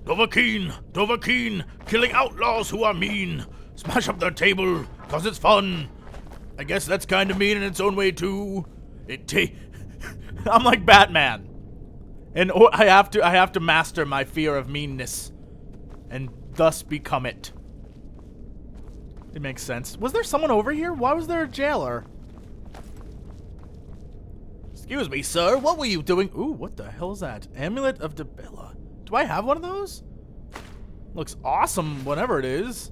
Dovahkiin, killing outlaws who are mean. Smash up their table, cause it's fun. I guess that's kind of mean in its own way too. I'm like Batman, and I have to master my fear of meanness, and thus become it. It makes sense. Was there someone over here? Why was there a jailer? Excuse me, sir. What were you doing? Ooh, what the hell is that? Amulet of Debella. Do I have one of those? Looks awesome, whatever it is.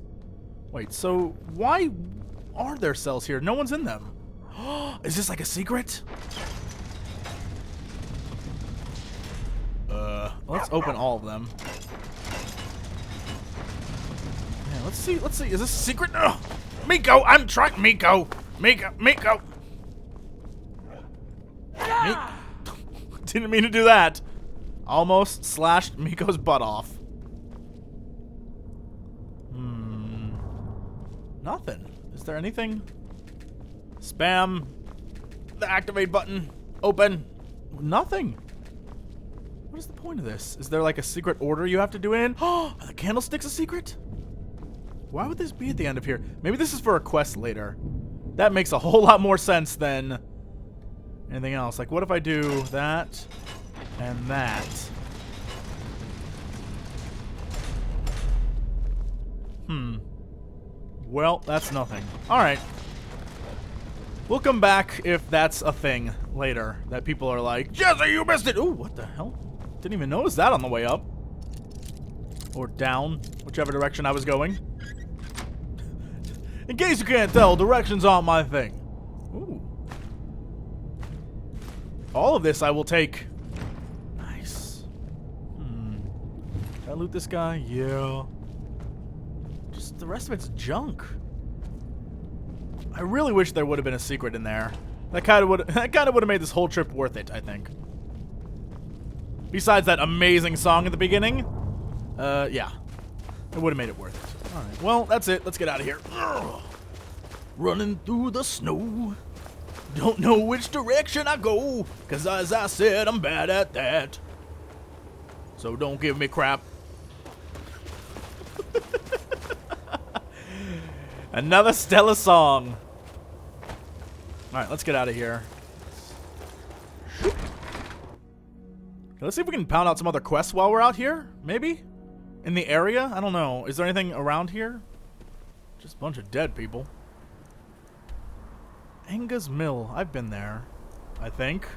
Wait, so why are there cells here? No one's in them. Is this like a secret? Let's open all of them. Yeah, let's see. Is this a secret? Ugh. Miko, I'm trying. Miko. Didn't mean to do that. Almost slashed Miko's butt off. Nothing. Is there anything? Spam. The activate button. Open. Nothing. What is the point of this? Is there like a secret order you have to do in? Oh, are the candlesticks a secret? Why would this be at the end of here? Maybe this is for a quest later. That makes a whole lot more sense than anything else. Like, what if I do that and that? Well, that's nothing. Alright. We'll come back if that's a thing later. That people are like, Jesse, you missed it! Ooh, what the hell? Didn't even notice that on the way up. Or down, whichever direction I was going. In case you can't tell, directions aren't my thing. Ooh. All of this I will take. Nice. Can I loot this guy? Yeah. Just the rest of it's junk. I really wish there would have been a secret in there. That kind of would have made this whole trip worth it, I think. Besides that amazing song at the beginning, yeah, it would have made it worth it. All right, well, that's it. Let's get out of here. Ugh. Running through the snow. Don't know which direction I go, 'cause as I said, I'm bad at that. So don't give me crap. Another Stella song. Alright, let's get out of here. Let's see if we can pound out some other quests while we're out here. Maybe? In the area? I don't know. Is there anything around here? Just a bunch of dead people. Anga's Mill. I've been there. I think.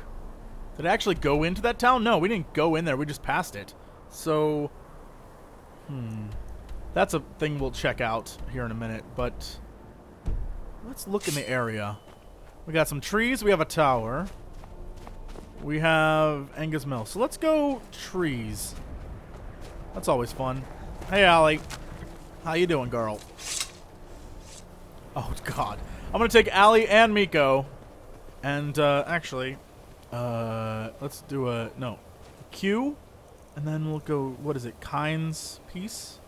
Did I actually go into that town? No, we didn't go in there. We just passed it. So... That's a thing we'll check out here in a minute, but let's look in the area. We got some trees, we have a tower. We have Anga's Mill. So let's go trees. That's always fun. Hey, Allie. How you doing, girl? Oh, God. I'm going to take Allie and Miko. And, actually, let's do a Q. And then we'll go, what is it, Kind's Peace?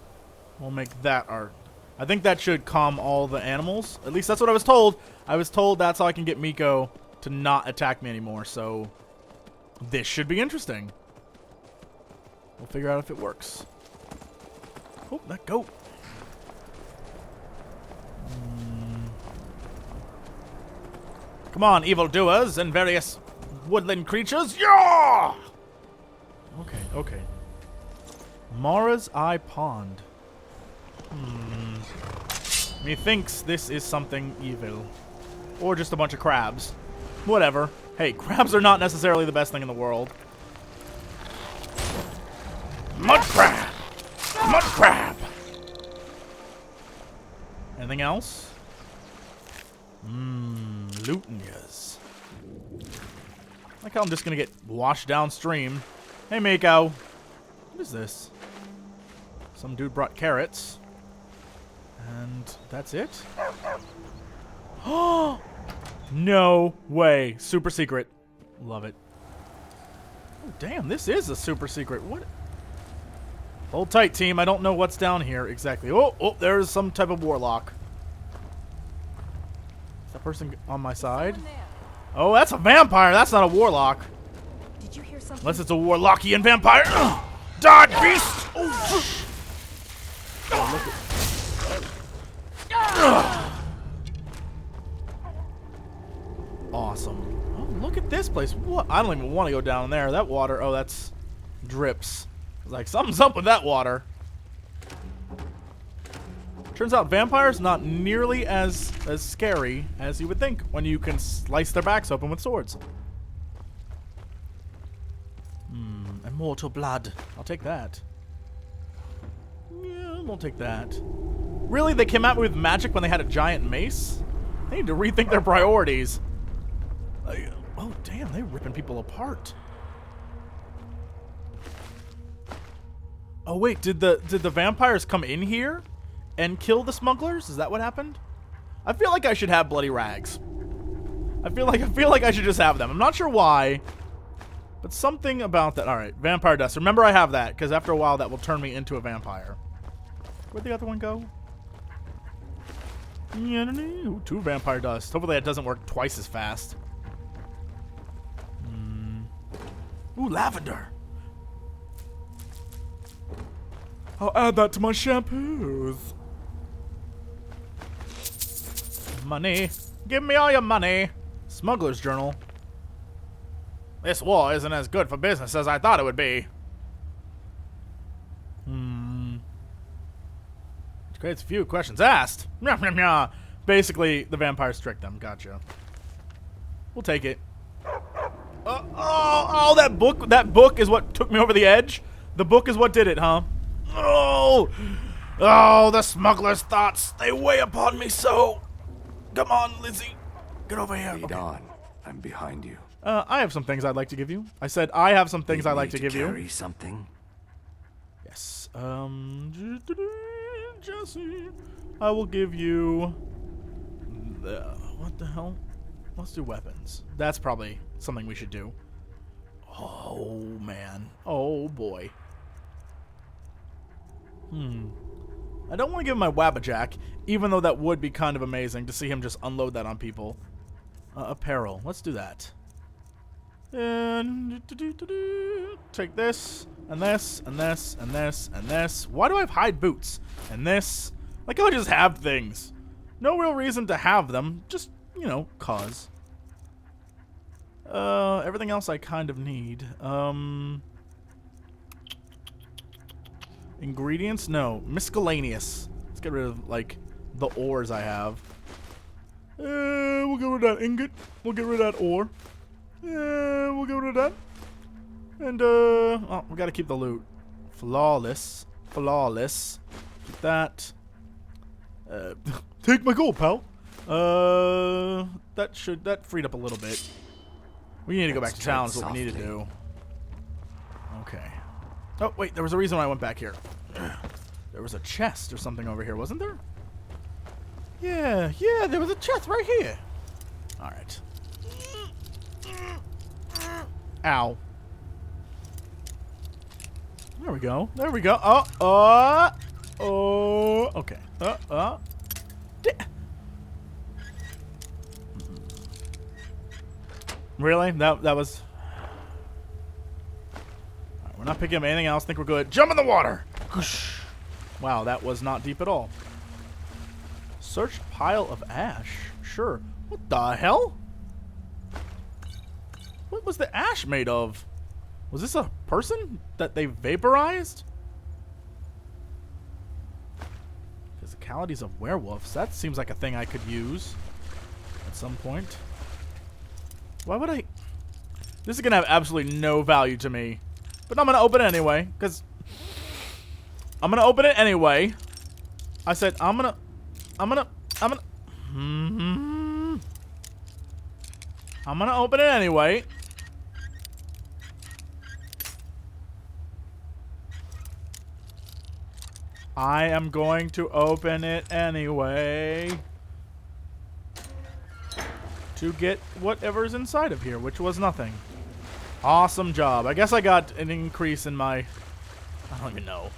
We'll make that our... I think that should calm all the animals. At least that's what I was told. I was told that's how I can get Miko to not attack me anymore. So this should be interesting. We'll figure out if it works. Oh, let go. Come on, evildoers and various woodland creatures. Yeah! Okay. Mara's Eye Pond. Methinks this is something evil. Or just a bunch of crabs. Whatever. Hey, crabs are not necessarily the best thing in the world. Mud crab! Mud crab! Anything else? Lutinias. I like how I'm just gonna get washed downstream. Hey, Mako. What is this? Some dude brought carrots. And that's it? Oh! No way. Super secret. Love it. Oh, damn, this is a super secret. What? Hold tight, team. I don't know what's down here exactly. Oh, there's some type of warlock. Is that person on my side? Oh, that's a vampire. That's not a warlock. Did you hear something? Unless it's a warlockian vampire. Die, beast! Oh, look at... Awesome. Oh, look at this place. What? I don't even want to go down there. That water... Oh, that's... drips. It's like, something's up with that water. Turns out vampires not nearly as scary as you would think when you can slice their backs open with swords. Immortal blood. I'll take that. Yeah, we'll take that. Really? They came at me with magic when they had a giant mace? They need to rethink their priorities. Oh, damn, they're ripping people apart. Oh, wait, did the vampires come in here and kill the smugglers? Is that what happened? I feel like I should have bloody rags. I feel like I should just have them. I'm not sure why, but something about that. All right, vampire dust. Remember, I have that because after a while, that will turn me into a vampire. Where'd the other one go? Ooh, 2 vampire dust. Hopefully, that doesn't work twice as fast. Ooh, lavender. I'll add that to my shampoos. Money. Give me all your money. Smuggler's journal. This war isn't as good for business as I thought it would be. Which creates a few questions asked. Basically, the vampires tricked them. Gotcha. We'll take it. Oh, that book. That book is what took me over the edge. The book is what did it, huh? Oh, the smuggler's thoughts. They weigh upon me so. Come on, Lizzie. Get over here. Lead on. I'm behind you. I have some things I'd like to give you. I said I have some things I'd like to give you. Carry something? Yes. Jesse. I will give you... what the hell? Let's do weapons. That's probably something we should do. Oh, man. Oh, boy. I don't want to give him my Wabbajack, even though that would be kind of amazing to see him just unload that on people. Apparel. Let's do that. And take this, and this, and this, and this, and this. Why do I have hide boots? And this. Like, I just have things. No real reason to have them. Just, you know, cause. Everything else I kind of need. Ingredients? No. Miscellaneous. Let's get rid of, like, the ores I have. We'll get rid of that ingot. We'll get rid of that ore. We'll get rid of that. And, oh, we gotta keep the loot. Flawless. Flawless. Keep that. Take my gold, pal. That freed up a little bit. We need to go back to town is what we need to do. Okay. Oh, wait, there was a reason why I went back here. There was a chest or something over here, wasn't there? Yeah, there was a chest right here. Alright. Ow. There we go. There we go. Oh, okay. Really? That was... Alright, we're not picking up anything else. I think we're good. Jump in the water! Wow, that was not deep at all. Search pile of ash. Sure. What the hell? What was the ash made of? Was this a person that they vaporized? Physicalities of werewolves. That seems like a thing I could use at some point. Why would I? This is gonna have absolutely no value to me, but I'm gonna open it anyway because I'm gonna open it anyway. I said I'm gonna. I'm gonna open it anyway. I am going to open it anyway. To get whatever's inside of here, which was nothing. Awesome job. I guess I got an increase in my... I don't even know.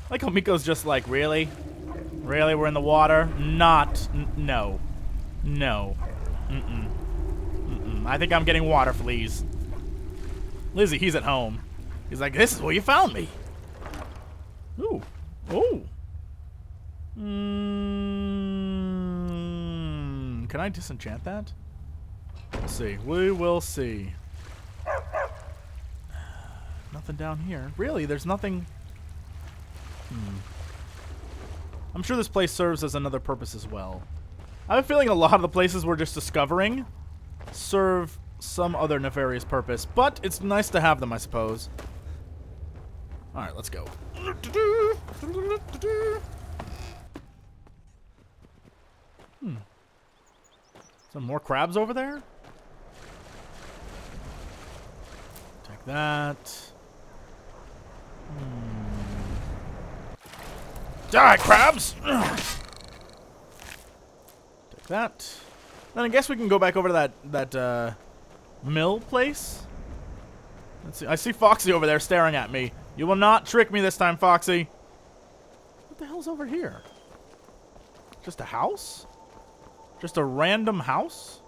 Like how Miko's just like, really? Really? We're in the water? Not. No. No. I think I'm getting water fleas. Lizzie, he's at home. He's like, this is where you found me. Ooh. Oh. Can I disenchant that? We'll see. We will see. Nothing down here. Really? There's nothing... I'm sure this place serves as another purpose as well. I have a feeling a lot of the places we're just discovering serve some other nefarious purpose, but it's nice to have them, I suppose. Alright, let's go. Some more crabs over there? Take that. Die, crabs! Take that. Then I guess we can go back over to that mill place. Let's see. I see Foxy over there staring at me. You will not trick me this time, Foxy. What the hell's over here? Just a house? Just a random house?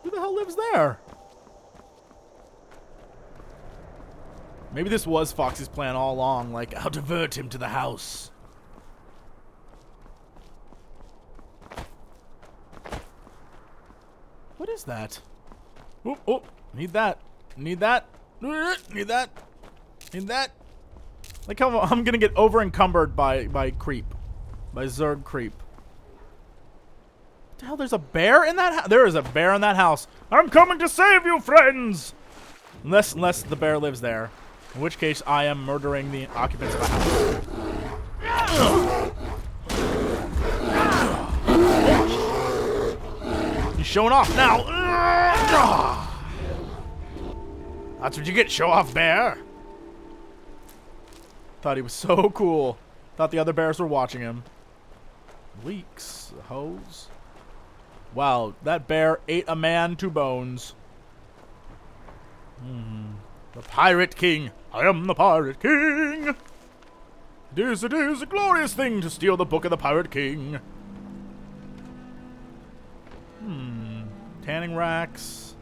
Who the hell lives there? Maybe this was Foxy's plan all along, like, I'll divert him to the house. What is that? Oh, oh, need that. Need that. Need that. Need that. Like how I'm gonna get over encumbered by creep. By Zerg creep. What the hell? There's a bear in that house? There is a bear in that house. I'm coming to save you, friends! Unless the bear lives there. In which case, I am murdering the occupants of the house. He's showing off now. That's what you get, show off bear. Thought he was so cool. Thought the other bears were watching him. Leaks, hose. Wow, that bear ate a man to bones. The Pirate King. I am the Pirate King. It is a glorious thing to steal the book of the Pirate King. Tanning racks.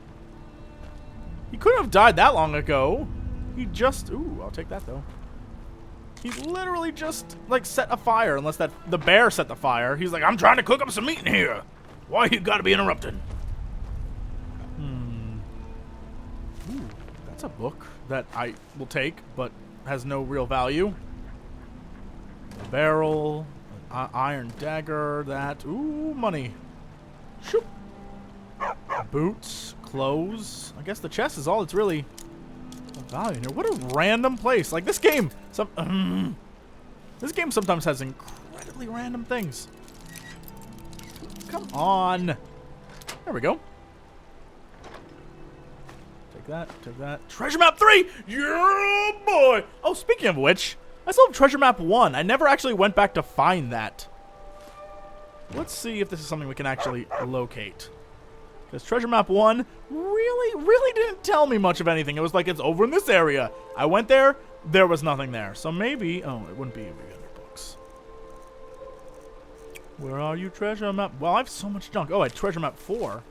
He couldn't have died that long ago. He just... Ooh, I'll take that, though. He literally just, like, set a fire. Unless the bear set the fire. He's like, I'm trying to cook up some meat in here. Why you gotta be interrupted? Ooh, that's a book that I will take, but has no real value. A barrel. An iron dagger. That. Ooh, money. Shoop. Boots. Clothes. I guess the chest is all that's really of value here. What a random place. Like, this game... this game sometimes has incredibly random things. Come on. There we go. Take that. Take that. Treasure map 3! Yeah, boy! Oh, speaking of which, I still have treasure map 1. I never actually went back to find that. Let's see if this is something we can actually locate. Because treasure map 1 really didn't tell me much of anything. It was like, it's over in this area. I went there, there was nothing there. So maybe... Oh, it wouldn't be in the other books. Where are you, treasure map? Well, I have so much junk. Oh, I had treasure map 4.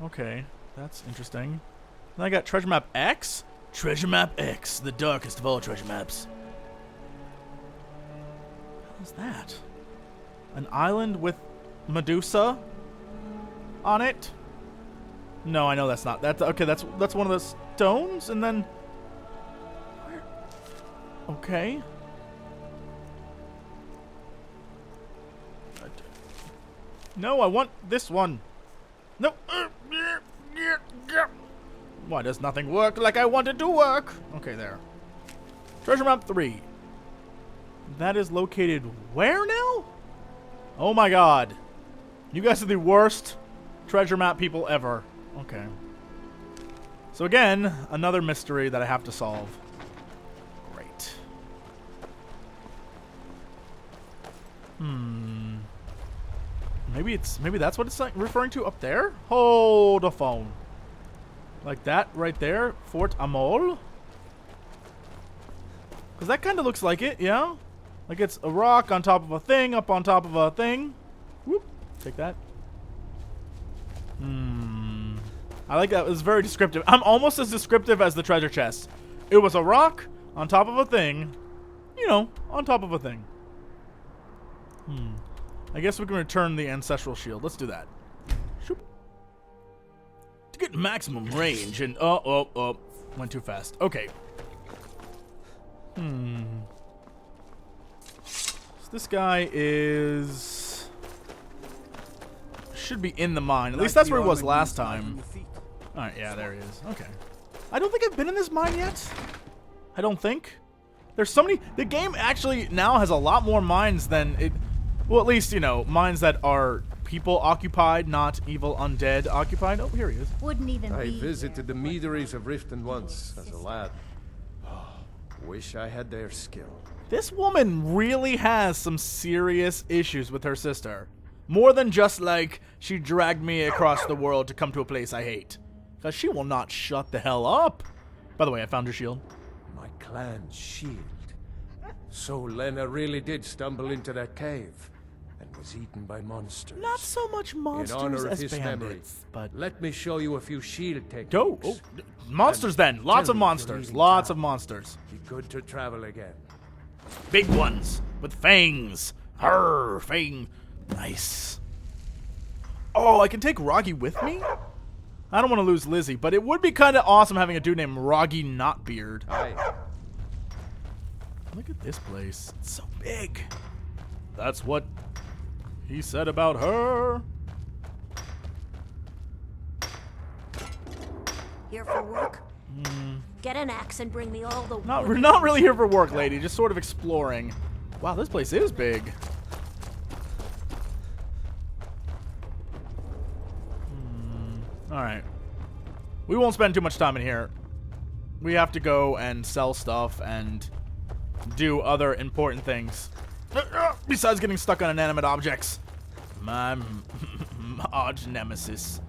Okay, that's interesting. Then I got treasure map X. Treasure map X, the darkest of all treasure maps. What is that? An island with Medusa on it? No, I know that's not. That's okay. That's one of the stones, and then where? Okay. No, I want this one. No. Why does nothing work like I want it to work? Okay, there. Treasure map 3. That is located where now? Oh my god. You guys are the worst treasure map people ever. Okay. So again, another mystery that I have to solve. Great. Maybe that's what it's like referring to up there? Hold a phone. Like that right there? Fort Amol? Because that kind of looks like it, yeah? Like it's a rock on top of a thing, up on top of a thing. Whoop. Take that. I like that. It was very descriptive. I'm almost as descriptive as the treasure chest. It was a rock on top of a thing. You know, on top of a thing. I guess we can return the ancestral shield. Let's do that. Shoop. To get maximum range and... Oh. Went too fast. Okay. So this guy is... should be in the mine. At least that's where he was last time. Alright, yeah, there he is. Okay. I don't think I've been in this mine yet. I don't think. There's so many... The game actually now has a lot more mines than it... Well, at least, you know, mines that are people occupied, not evil undead occupied. Oh, here he is. Wouldn't even I be visited the meaderies of Riften once as a lad. Wish I had their skill. This woman really has some serious issues with her sister. More than just like, she dragged me across the world to come to a place I hate. Because she will not shut the hell up. By the way, I found your shield. My clan's shield. So Lena really did stumble into that cave and was eaten by monsters. Not so much monsters In honor of as his bandits, memory, but... let me show you a few shield techniques. Go! Oh, monsters then! Lots of monsters. Lots of monsters. Be good to travel again. Big ones with fangs. Arr, fang. Nice. Oh, I can take Roggy with me? I don't want to lose Lizzie, but it would be kind of awesome having a dude named Roggy Notbeard. Aye. Look at this place. It's so big. That's what he said about her. here for work. Get an axe and bring me all the wood. We're not really here for work, lady. Just sort of exploring. Wow, this place is big. Alright. We won't spend too much time in here. We have to go and sell stuff and do other important things. Besides getting stuck on inanimate objects. My arch nemesis.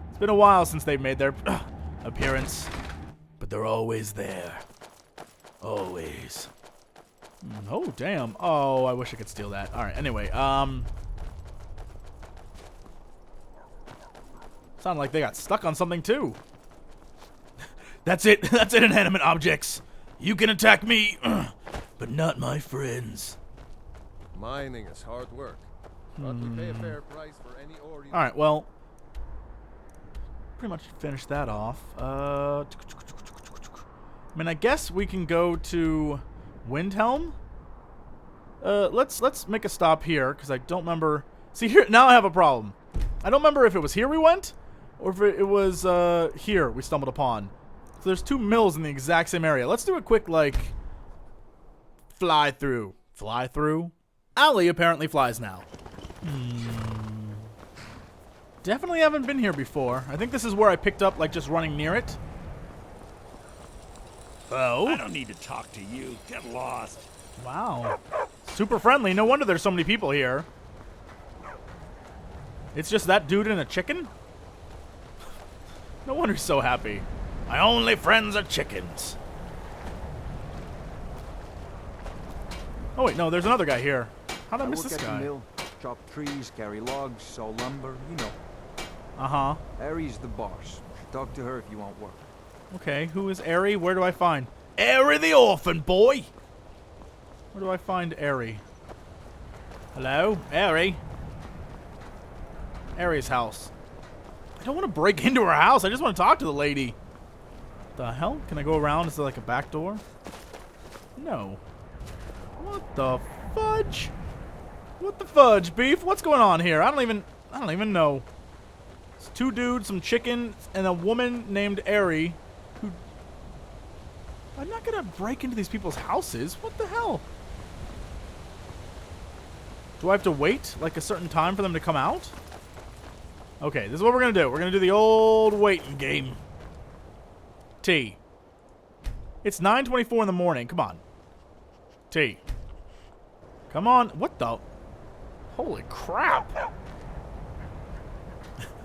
It's been a while since they've made their appearance. But they're always there. Always. Oh, damn. Oh, I wish I could steal that. Alright, anyway, sounded like they got stuck on something, too. That's it. That's it, inanimate objects. You can attack me, but not my friends. Mining is hard work, but we pay a fair price for any ore you... Alright, well, pretty much finished that off. I mean, I guess we can go to Windhelm. Let's make a stop here, because I don't remember... See, here, now I have a problem. I don't remember if it was here we went, or if it was here we stumbled upon. So there's two mills in the exact same area. Let's do a quick, like, fly through. Fly through? Allie apparently flies now. Definitely haven't been here before. I think this is where I picked up, like, just running near it. Oh. I don't need to talk to you. Get lost. Wow. Super friendly. No wonder there's so many people here. It's just that dude and a chicken? No wonder he's so happy. My only friends are chickens. Oh, wait, no, there's another guy here. How did I miss this work at guy? the mill, chop trees, carry logs, saw lumber, you know. Uh-huh. Ari's the boss. Talk to her if you want work. Okay, who is Airy? Where do I find... Airy the orphan boy! Where do I find Airy? Hello? Airy? Airy's house. I don't want to break into her house. I just want to talk to the lady. The hell? Can I go around? Is there like a back door? No. What the fudge? What the fudge, beef? What's going on here? I don't even know. It's two dudes, some chicken, and a woman named Airy. Who... I'm not gonna break into these people's houses. What the hell? Do I have to wait like a certain time for them to come out? Okay, this is what we're gonna do. We're gonna do the old waiting game. T. It's 9:24 in the morning. Come on. T. Come on. What the? Holy crap.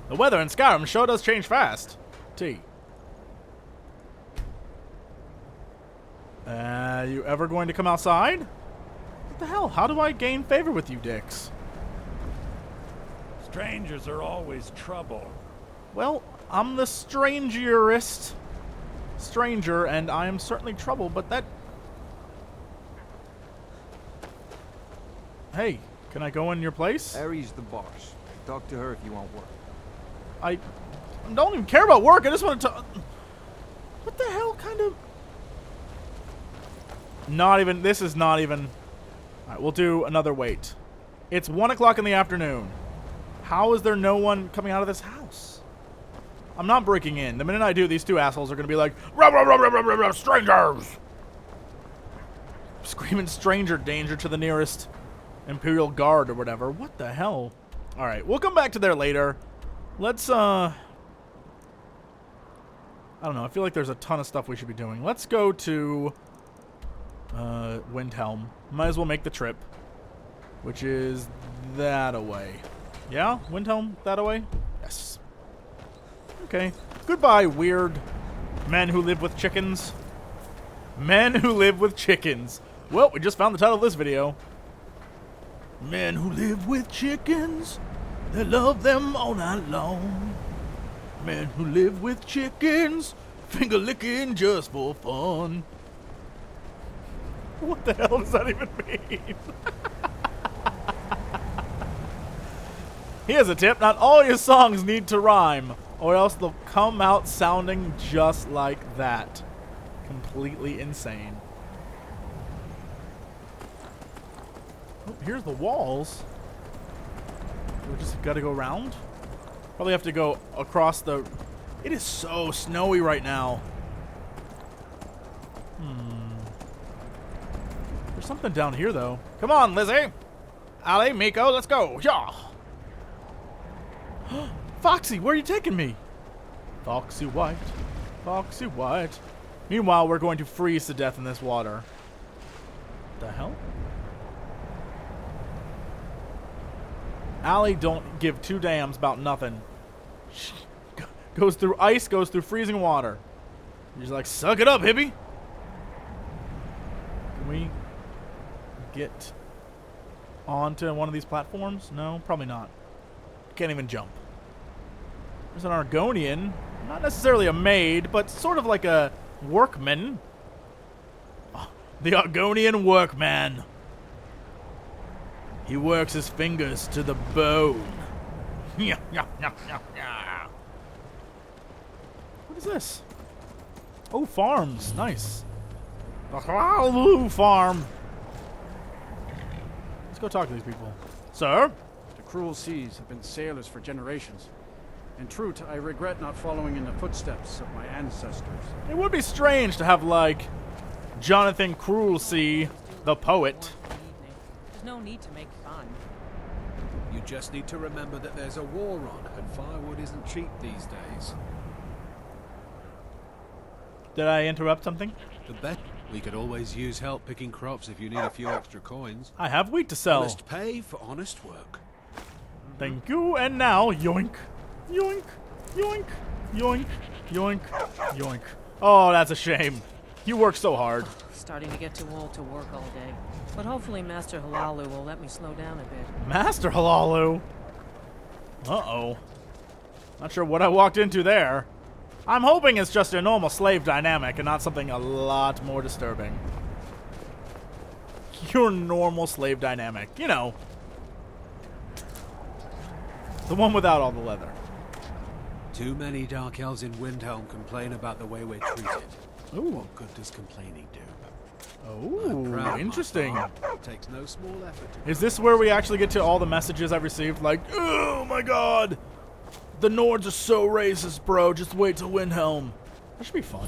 The weather in Skyrim sure does change fast. T. You ever going to come outside? What the hell? How do I gain favor with you dicks? Strangers are always trouble. Well, I'm the strangerist. stranger, and I am certainly trouble, but that... Hey, can I go in your place? Harry's the boss. Talk to her if you want work. I don't even care about work. I just want to... What the hell kind of... Not even... This is not even... Alright, we'll do another wait. It's 1 o'clock in the afternoon. How is there no one coming out of this house? I'm not breaking in. The minute I do, these two assholes are going to be like, "Rah, rah, rah, rah, rah, rah, rah, strangers!" Screaming stranger danger to the nearest Imperial Guard or whatever. What the hell? Alright, we'll come back to there later. Let's, I don't know. I feel like there's a ton of stuff we should be doing. Let's go to, Windhelm. Might as well make the trip. Which is that away. Yeah? Windhelm that away? Yes. Okay. Goodbye, weird men who live with chickens. Men who live with chickens. Well, we just found the title of this video. Men who live with chickens. They love them all night long. Men who live with chickens. Finger licking just for fun. What the hell does that even mean? Here's a tip. Not all your songs need to rhyme, or else they'll come out sounding just like that. Completely insane. Oh, here's the walls. We just gotta go around? Probably have to go across the... It is so snowy right now. There's something down here, though. Come on, Lizzie! Allie, Miko, let's go! Yeah! Foxy, where are you taking me? Foxy White. Foxy White. Meanwhile, we're going to freeze to death in this water. What the hell? Allie don't give two damns about nothing. She goes through ice, goes through freezing water. She's like, suck it up, hippie! Can we get onto one of these platforms? No, probably not. Can't even jump. There's an Argonian. Not necessarily a maid, but sort of like a workman. Oh, the Argonian workman. He works his fingers to the bone. What is this? Oh, farms. Nice. The Hlaalu farm. Let's go talk to these people. Sir? The cruel seas have been sailors for generations. In truth, I regret not following in the footsteps of my ancestors. It would be strange to have, like, Jonathan Cruel-Sea, the poet. There's no need to make fun. You just need to remember that there's a war on, and firewood isn't cheap these days. Did I interrupt something? The bet we could always use help picking crops if you need a few extra coins. I have wheat to sell. Honest pay for honest work. Thank you, and now, yoink, yoink, yoink, yoink, yoink, yoink. Oh, that's a shame. You work so hard. Starting to get too old to work all day. But hopefully Master Hlaalu will let me slow down a bit. Master Hlaalu? Uh-oh. Not sure what I walked into there. I'm hoping it's just a normal slave dynamic and not something a lot more disturbing. Your normal slave dynamic. You know. The one without all the leather. Too many Dark Elves in Windhelm complain about the way we're treated. Ooh. What good does complaining do? Oh, Proud, interesting. Takes no small effort to... Is this where we actually get to all the messages I've received? Like, oh my god! The Nords are so racist, bro. Just wait till Windhelm. That should be fun.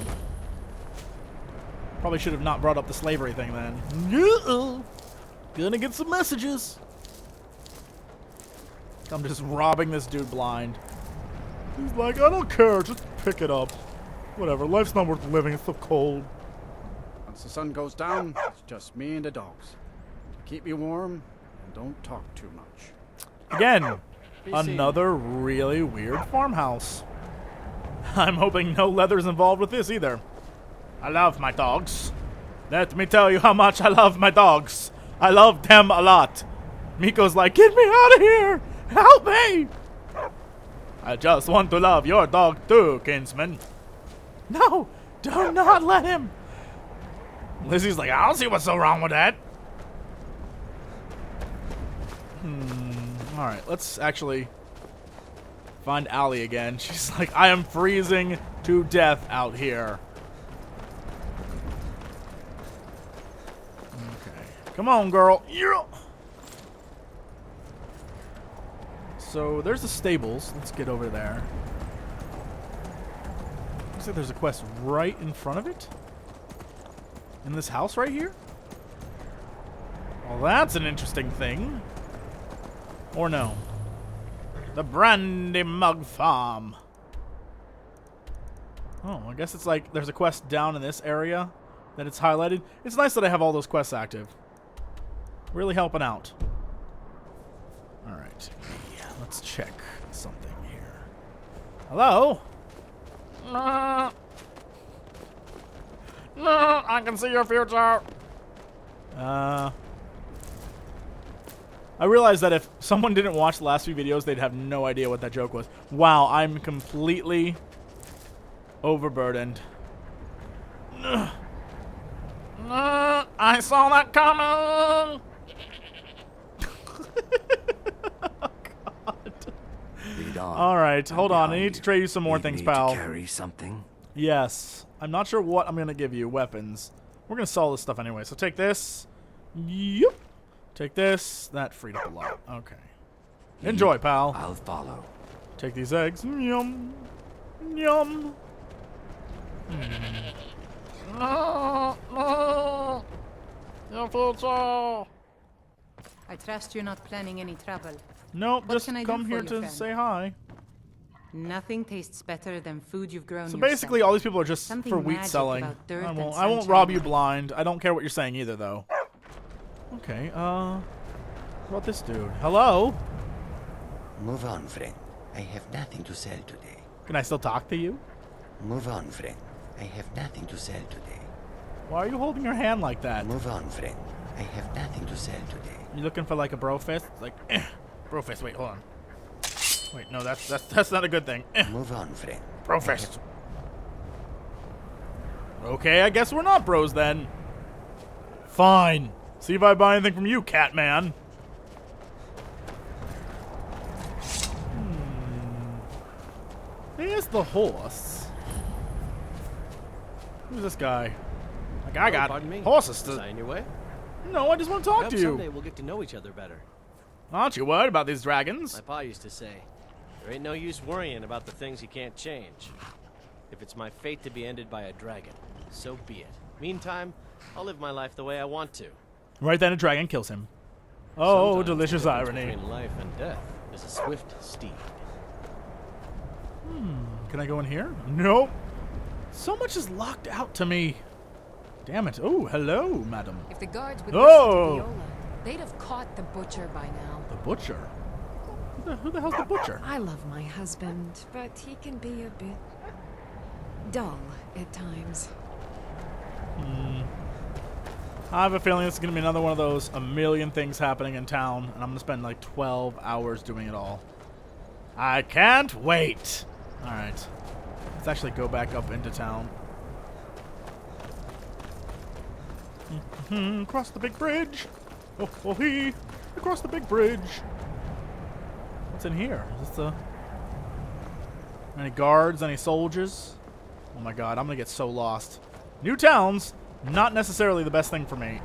Probably should have not brought up the slavery thing then. Uh-oh. Gonna get some messages. I'm just robbing this dude blind. He's like, I don't care. Just pick it up. Whatever. Life's not worth living. It's so cold. Once the sun goes down, it's just me and the dogs. Keep me warm and don't talk too much. Again, Be another really weird farmhouse. I'm hoping no leather's involved with this either. I love my dogs. Let me tell you how much I love my dogs. I love them a lot. Miko's like, get me out of here! Help me! I just want to love your dog too, kinsman. No! Do not let him. Lizzie's like, I don't see what's so wrong with that. All right, let's actually find Allie again. She's like, I am freezing to death out here. Okay, come on, girl. Yeah. So there's the stables. Let's get over there. Looks like there's a quest right in front of it. In this house right here? Well, that's an interesting thing. Or no. The Brandy Mug Farm. Oh, I guess it's like there's a quest down in this area that it's highlighted. It's nice that I have all those quests active. Really helping out. Alright. Yeah, let's check something here. Hello? No, I can see your future. I realized that if someone didn't watch the last few videos, they'd have no idea what that joke was. Wow, I'm completely overburdened. I saw that coming. Oh, God. Lead on. All right, hold on. I Behind need to you. trade you some more Need things, me pal. To carry something? Yes. I'm not sure what I'm going to give you. Weapons. We're going to sell this stuff anyway. So take this. Yep. Take this. That freed up a lot. Okay. Enjoy, pal. I'll follow. Take these eggs. Yum. Yum. Your future. I trust you're not planning any trouble. Nope, What just can I do come for here you, to friend? say hi. Nothing tastes better than food you've grown So yourself. basically, all these people are just Something for wheat magic selling. about dirt I and won't sunshine rob you light. blind. I don't care what you're saying either, though. Okay, what about this dude? Hello? Move on, friend. I have nothing to sell today. Can I still talk to you? Move on, friend. I have nothing to sell today. Why are you holding your hand like that? Move on, friend. I have nothing to sell today. You looking for like a bro fist? Like, bro fist. Wait, hold on. Wait, no, that's not a good thing. Move on, friend. Bro fist. Okay, I guess we're not bros then. Fine. See if I buy anything from you, Catman. Here's the horse. Who's this guy? Like, I got pardon me. horses Was to... I in your way? No, I just want to talk to you. Someday we'll get to know each other better. Aren't you worried about these dragons? My pa used to say, there ain't no use worrying about the things you can't change. If it's my fate to be ended by a dragon, so be it. Meantime, I'll live my life the way I want to. Right then, a dragon kills him. Oh, Sometimes delicious the difference irony. Between life and death is a swift steed. Can I go in here? Nope. So much is locked out to me. Damn it. Oh, hello, madam. If the guards would Oh! listen to Viola, they'd have caught the butcher by now. The butcher? Who the hell's the butcher? I love my husband, but he can be a bit dull at times. I have a feeling this is going to be another one of those a million things happening in town, and I'm going to spend like 12 hours doing it all. I can't wait. All right. Let's actually go back up into town. Across the big bridge. Oh, oh, he. Across the big bridge. What's in here? Is this the... Any guards? Any soldiers? Oh my god, I'm going to get so lost. New towns, not necessarily the best thing for me.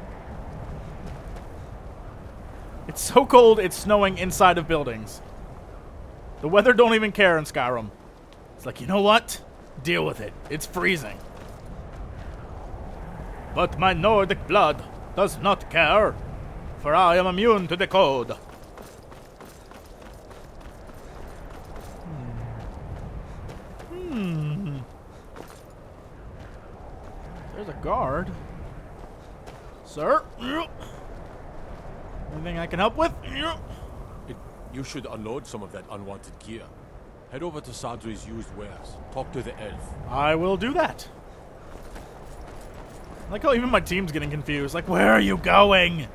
It's so cold, it's snowing inside of buildings. The weather don't even care in Skyrim. It's like, you know what? Deal with it. It's freezing. But my Nordic blood does not care, for I am immune to the cold. There's a guard. Sir? Anything I can help with? You should unload some of that unwanted gear. Head over to Sadri's used wares. Talk to the elf. I will do that. I like how even my team's getting confused. Like, where are you going?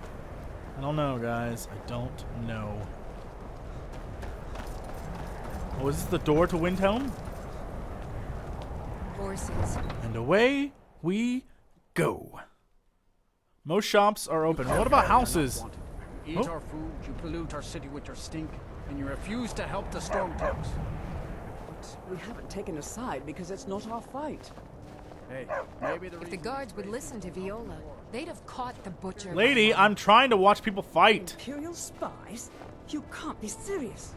I don't know, guys. I don't know. Oh, is this the door to Windhelm? For horses. And away we go. Most shops are open. What about houses? You eat our food, you pollute our city with your stink, and you refuse to help the Stormcloaks. But we haven't taken a side because it's not our fight. Hey, maybe If the guards would listen to Viola, they'd have caught the butcher. Lady, I'm trying to watch people fight. Imperial spies? You can't be serious.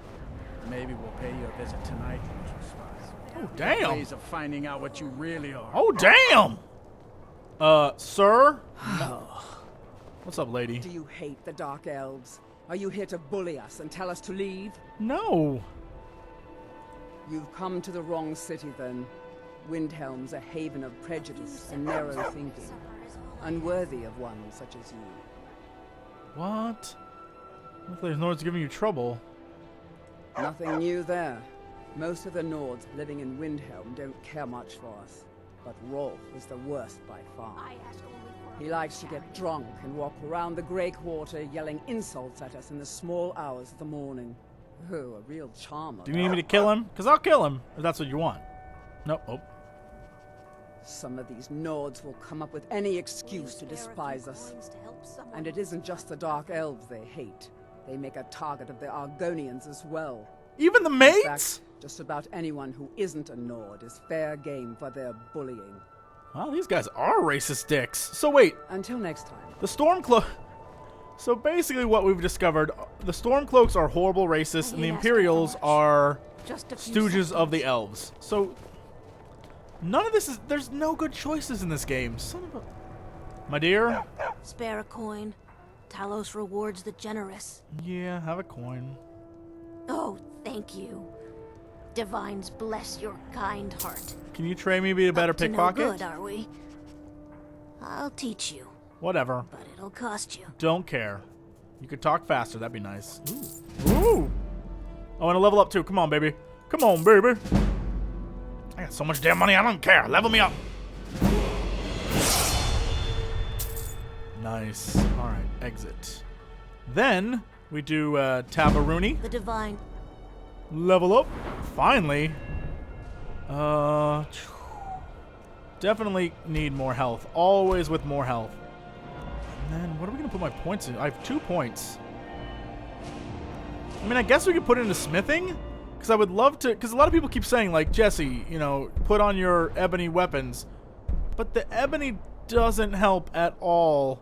Maybe we'll pay you a visit tonight, Mr. Spies. Oh, damn. Ways of finding out what you really are. Oh, damn. Sir? What's up, lady? Do you hate the Dark Elves? Are you here to bully us and tell us to leave? No. You've come to the wrong city, then. Windhelm's a haven of prejudice and narrow thinking, unworthy of one such as you. What? If there's Nords giving you trouble. Nothing new there. Most of the Nords living in Windhelm don't care much for us, but Rolf is the worst by far. He likes to get drunk and walk around the Grey Quarter yelling insults at us in the small hours of the morning. Oh, a real charmer. Do you need me to kill him? Because I'll kill him, if that's what you want. Nope. Oh. Some of these Nords will come up with any excuse to despise us. And it isn't just the Dark Elves they hate. They make a target of the Argonians as well. Even the In mates? fact, just about anyone who isn't a Nord is fair game for their bullying. Well, these guys are racist dicks. So wait. Until next time. The Stormcloak... So basically what we've discovered, the Stormcloaks are horrible racists, and the Imperials are stooges of the Elves. So, none of this is... There's no good choices in this game. Son of a... My dear? Spare a coin. Talos rewards the generous. Yeah, have a coin. Oh, thank you. Divines bless your kind heart. Can you train me to be a better Up to pickpocket? no good, are we? I'll teach you. Whatever. But it'll cost you. Don't care. You could talk faster. That'd be nice. Ooh. Ooh. I want to level up too. Come on, baby. Come on, baby. I got so much damn money. I don't care. Level me up. Nice. All right. Exit. Then we do Tabaruni. The divine. Level up. Finally. Definitely need more health. Always with more health. And then what are we going to put my points in? I have 2 points. I mean, I guess we could put it into smithing. Because I would love to... Because a lot of people keep saying, like, Jesse, you know, put on your ebony weapons. But the ebony doesn't help at all.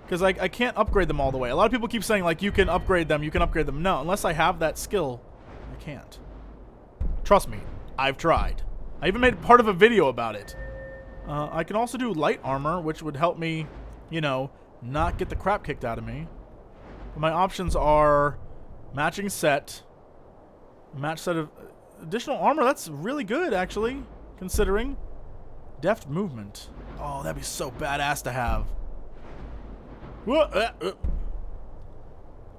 Because I can't upgrade them all the way. A lot of people keep saying, like, you can upgrade them, you can upgrade them. No, unless I have that skill, I can't. Trust me, I've tried. I even made part of a video about it. I can also do light armor, which would help me, you know, not get the crap kicked out of me. But my options are matching set, match set of additional armor. That's really good, actually, considering. Deft movement. Oh, that'd be so badass to have.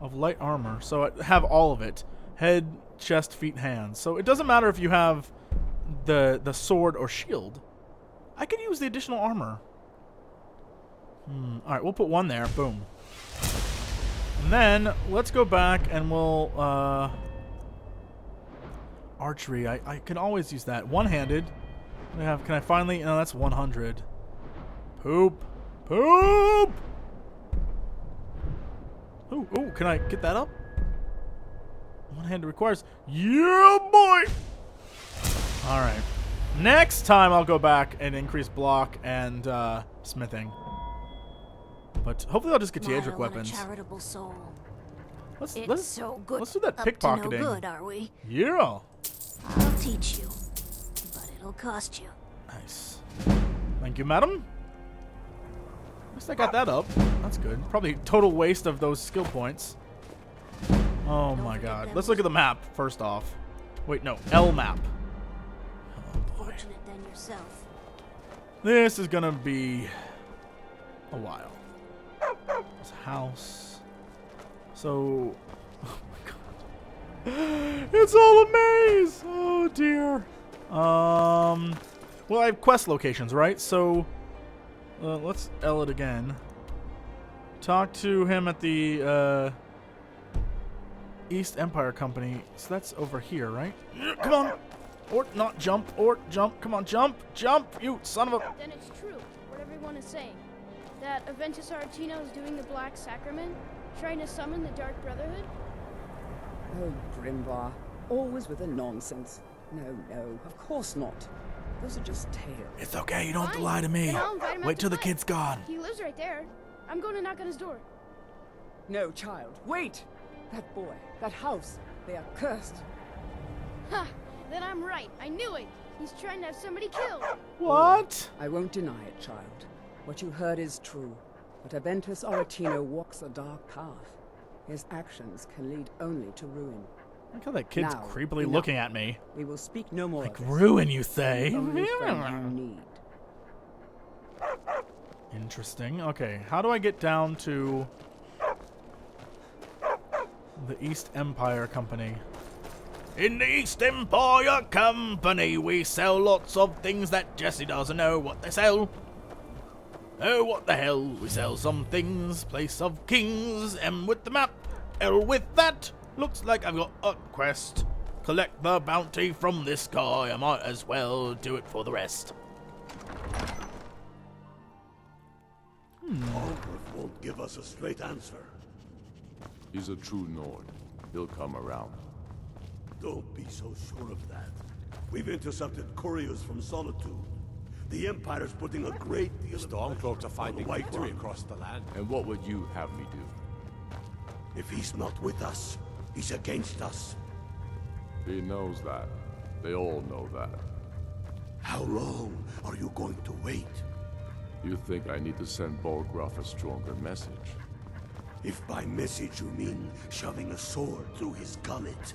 Of light armor. So I have all of it. Head, chest, feet, hands. So it doesn't matter if you have the sword or shield. I could use the additional armor. Alright, we'll put one there. Boom. And then, let's go back and we'll... archery. I can always use that. One-handed. Can I finally... No, that's 100. Poop. Poop! Ooh, can I get that up? One-handed requires... Yeah, boy! Alright. Next time I'll go back and increase block and smithing. But hopefully I'll just get Teodric weapons. Charitable soul. Let's so good. Let's do that Up pickpocketing. to no good, are we? Yeah. I'll teach you, but it'll cost you. Nice. Thank you, madam. At least I got that up. That's good. Probably total waste of those skill points. Oh my god. Let's look at the map first off. Wait, no. L map. Fortunate than yourself. This is gonna be a while. It's a house. So, oh my god, it's all a maze. Oh dear. Well, I have quest locations, right? So, let's L it again. Talk to him at the East Empire Company. So that's over here, right? Come on. Or not jump, or jump. Come on, jump, jump, you son of a... Then it's true, what everyone is saying. That Aventus Aretino is doing the Black Sacrament, trying to summon the Dark Brotherhood? Oh, Grimvar. Always with the nonsense. No, of course not. Those are just tales. It's okay, you don't have to lie to me. Then I'll invite him out Wait to till the play. kid's gone. He lives right there. I'm going to knock on his door. No, child. Wait! That boy, that house, they are cursed. Ha! Then I'm right. I knew it. He's trying to have somebody killed. What? I won't deny it, child. What you heard is true. But Aventus Aretino walks a dark path. His actions can lead only to ruin. Look how that kid's Now, creepily enough. looking at me. We will speak no more Like of this. ruin, you say? The only friend you need. Interesting. Okay, how do I get down to the East Empire Company? In the East Empire Company, we sell lots of things that Jesse doesn't know what they sell. Oh, what the hell? We sell some things, place of kings, M with the map, L with that. Looks like I've got a quest. Collect the bounty from this guy. I might as well do it for the rest. Ulfric won't give us a straight answer. He's a true Nord. He'll come around. Don't be so sure of that. We've intercepted couriers from Solitude. The Empire's putting a great deal of Stormcloaks are finding White victory Run. across the land. And what would you have me do? If he's not with us, he's against us. He knows that. They all know that. How long are you going to wait? You think I need to send Bolgraf a stronger message? If by message you mean shoving a sword through his gullet.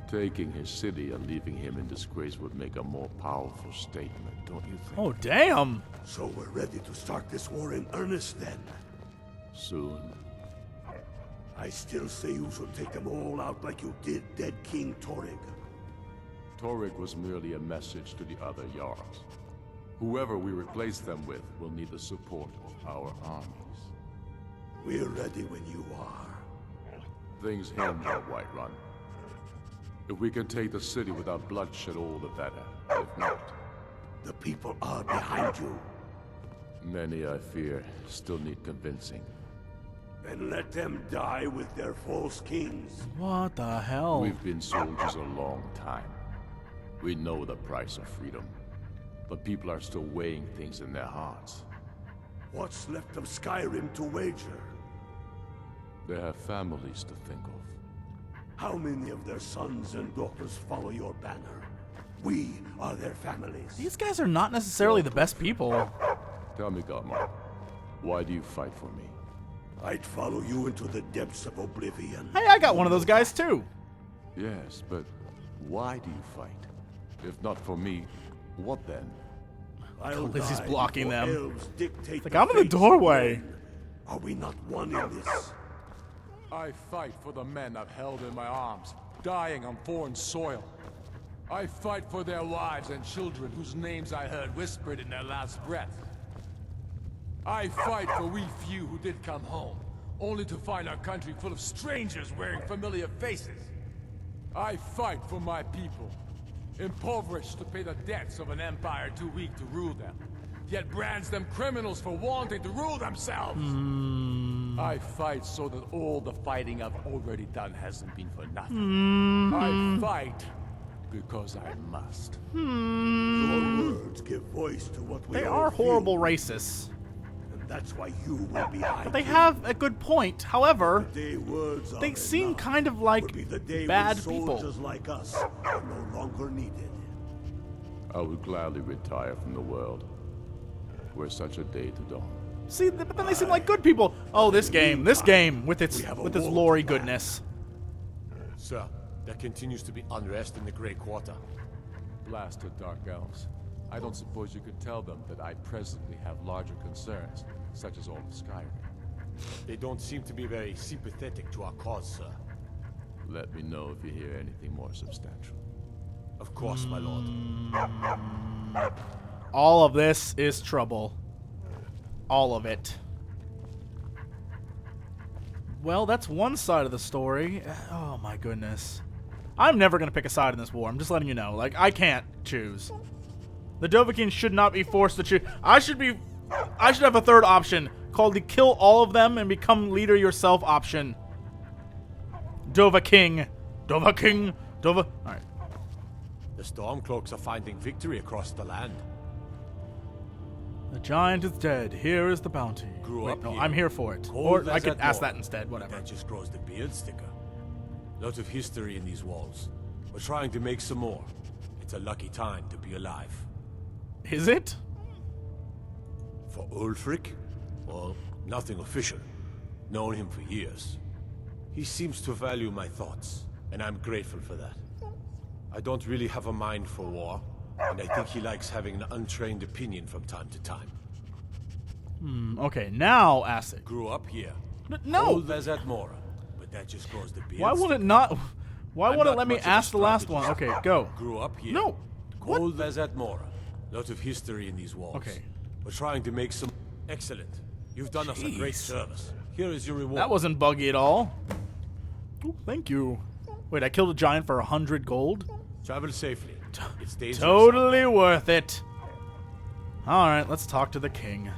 Taking his city and leaving him in disgrace would make a more powerful statement, don't you think? Oh, damn! So we're ready to start this war in earnest then? Soon. I still say you should take them all out like you did dead King Torrig. Torrig was merely a message to the other Jarls. Whoever we replace them with will need the support of our armies. We're ready when you are. Things hinge on Whiterun. If we can take the city without bloodshed, all the better. If not, the people are behind you. Many, I fear, still need convincing. Then let them die with their false kings. What the hell? We've been soldiers a long time. We know the price of freedom. But people are still weighing things in their hearts. What's left of Skyrim to wager? They have families to think of. How many of their sons and daughters follow your banner? We are their families. These guys are not necessarily the best people. Tell me, Godmar, why do you fight for me? I'd follow you into the depths of oblivion. Hey, I got one of those guys too. Yes, but why do you fight? If not for me, what then? Lizzie's blocking them. Elves dictate Like, I'm in the fates of doorway. men. Are we not one in this? I fight for the men I've held in my arms, dying on foreign soil. I fight for their wives and children whose names I heard whispered in their last breath. I fight for we few who did come home, only to find our country full of strangers wearing familiar faces. I fight for my people, impoverished to pay the debts of an empire too weak to rule them, yet brands them criminals for wanting to rule themselves. I fight so that all the fighting I've already done hasn't been for nothing. I fight because I must. Your words give voice to what we They all are horrible feel. racists. And that's why you will be hiding. But they have a good point. However, The day words they are seem enough kind of like would be the day bad when people. soldiers like us are no longer needed. I would gladly retire from the world, were such a day to dawn. See, but then they seem like good people. Oh, this game with its lore goodness. Sir, there continues to be unrest in the Grey Quarter. Blasted Dark Elves. I don't suppose you could tell them that I presently have larger concerns, such as all of Skyrim. They don't seem to be very sympathetic to our cause, sir. Let me know if you hear anything more substantial. Of course, my lord. All of this is trouble. All of it. Well, that's one side of the story. Oh my goodness. I'm never going to pick a side in this war. I'm just letting you know. Like, I can't choose. The Dovahkiin should not be forced to choose. I should have a third option called the kill all of them and become leader yourself option. Dovahkiin. Dovahkiin. Alright. The Stormcloaks are finding victory across the land. The giant is dead. Here is the bounty. Wait, no, I'm here for it. Or I could ask that instead. Whatever. That just grows the beard sticker. Lot of history in these walls. We're trying to make some more. It's a lucky time to be alive. Is it? For Ulfric? Well, nothing official. Known him for years. He seems to value my thoughts, and I'm grateful for that. I don't really have a mind for war, and I think he likes having an untrained opinion from time to time. Okay, now ask it. Grew up here. No! Old as at Mora, but that just grows the beard. Why won't it not... Why won't it let me ask the last one? Okay, go. Grew up here. No! Old as at Mora. Lot of history in these walls. Okay. We're trying to make some... Excellent. You've done us a great service. Here is your reward. That wasn't buggy at all. Ooh, thank you. Wait, I killed a giant for 100 gold? Travel safely. It's dangerous. Totally worth it. Alright, let's talk to the king.